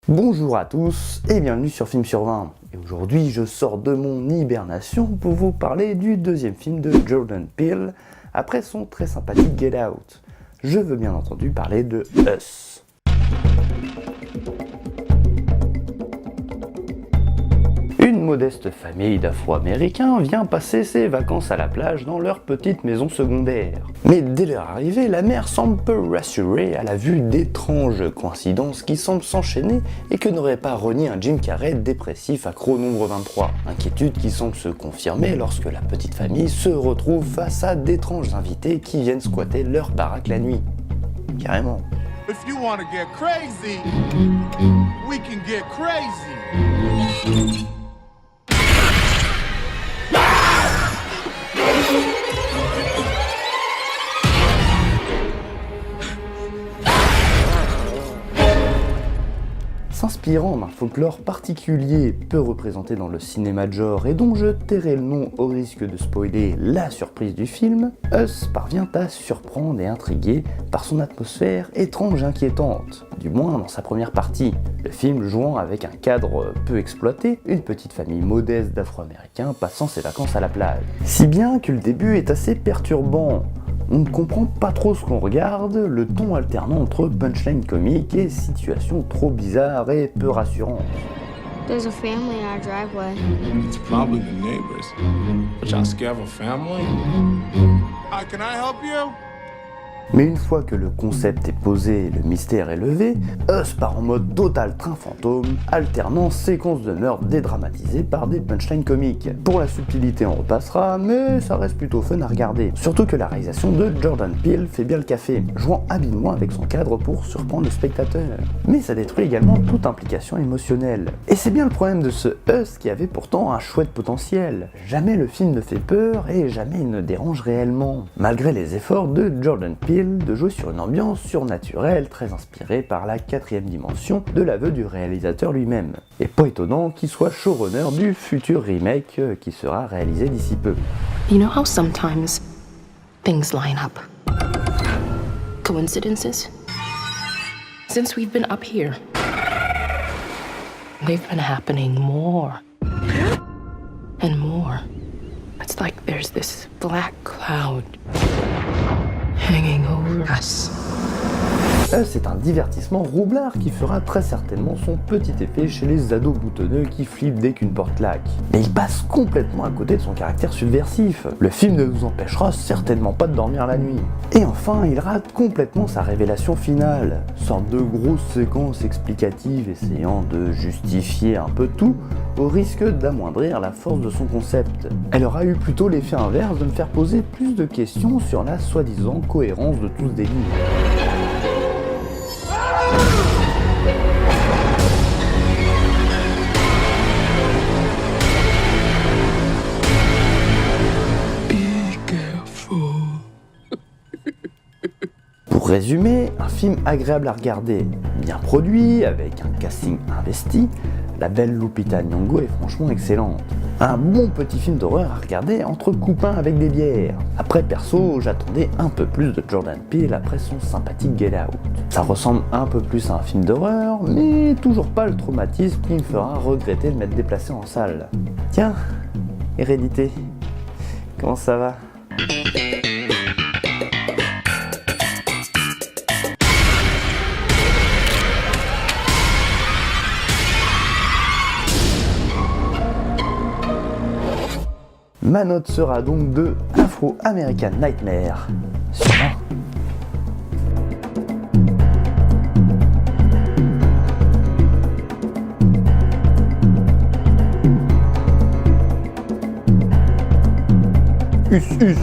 Bonjour à tous et bienvenue sur Film sur 20. Et aujourd'hui je sors de mon hibernation pour vous parler du deuxième film de Jordan Peele après son très sympathique Get Out. Je veux bien entendu parler de Us. Une modeste famille d'Afro-Américains vient passer ses vacances à la plage dans leur petite maison secondaire. Mais dès leur arrivée, la mère semble peu rassurée à la vue d'étranges coïncidences qui semblent s'enchaîner et que n'aurait pas renié un Jim Carrey dépressif accro au nombre 23. Inquiétude qui semble se confirmer lorsque la petite famille se retrouve face à d'étranges invités qui viennent squatter leur baraque la nuit. Carrément. If you want to get crazy, we can get crazy. S'inspirant d'un folklore particulier peu représenté dans le cinéma de genre et dont je tairai le nom au risque de spoiler la surprise du film, Us parvient à surprendre et intriguer par son atmosphère étrange et inquiétante, du moins dans sa première partie, le film jouant avec un cadre peu exploité, une petite famille modeste d'Afro-Américains passant ses vacances à la plage. Si bien que le début est assez perturbant. On ne comprend pas trop ce qu'on regarde, le ton alternant entre punchline comique et situations trop bizarres et peu rassurantes. There's a family in our driveway. It's probably the neighbors. But y'all scared of a family? Hi, can I help you? Mais une fois que le concept est posé et le mystère est levé, Us part en mode total train fantôme, alternant séquences de meurtres dédramatisées par des punchlines comiques. Pour la subtilité on repassera, mais ça reste plutôt fun à regarder. Surtout que la réalisation de Jordan Peele fait bien le café, jouant habilement avec son cadre pour surprendre le spectateur. Mais ça détruit également toute implication émotionnelle. Et c'est bien le problème de ce Us qui avait pourtant un chouette potentiel. Jamais le film ne fait peur et jamais il ne dérange réellement. Malgré les efforts de Jordan Peele de jouer sur une ambiance surnaturelle très inspirée par la quatrième dimension de l'aveu du réalisateur lui-même. Et pas étonnant qu'il soit showrunner du futur remake qui sera réalisé d'ici peu. You know how sometimes things line up? Coincidences? Since we've been up here, they've been happening more and more. It's like there's this black cloud hanging over us. C'est un divertissement roublard qui fera très certainement son petit effet chez les ados boutonneux qui flippent dès qu'une porte claque. Mais il passe complètement à côté de son caractère subversif. Le film ne nous empêchera certainement pas de dormir la nuit. Et enfin, il rate complètement sa révélation finale, sorte de grosse séquence explicative essayant de justifier un peu tout, au risque d'amoindrir la force de son concept. Elle aura eu plutôt l'effet inverse de me faire poser plus de questions sur la soi-disant cohérence de tout ce délire. Pour résumer, un film agréable à regarder, bien produit, avec un casting investi, la belle Lupita Nyong'o est franchement excellente. Un bon petit film d'horreur à regarder entre copains avec des bières. Après perso, j'attendais un peu plus de Jordan Peele après son sympathique Get Out. Ça ressemble un peu plus à un film d'horreur, mais toujours pas le traumatisme qui me fera regretter de m'être déplacé en salle. Tiens, Hérédité, comment ça va ? Ma note sera donc de Afro-American Nightmare sur 20. Us.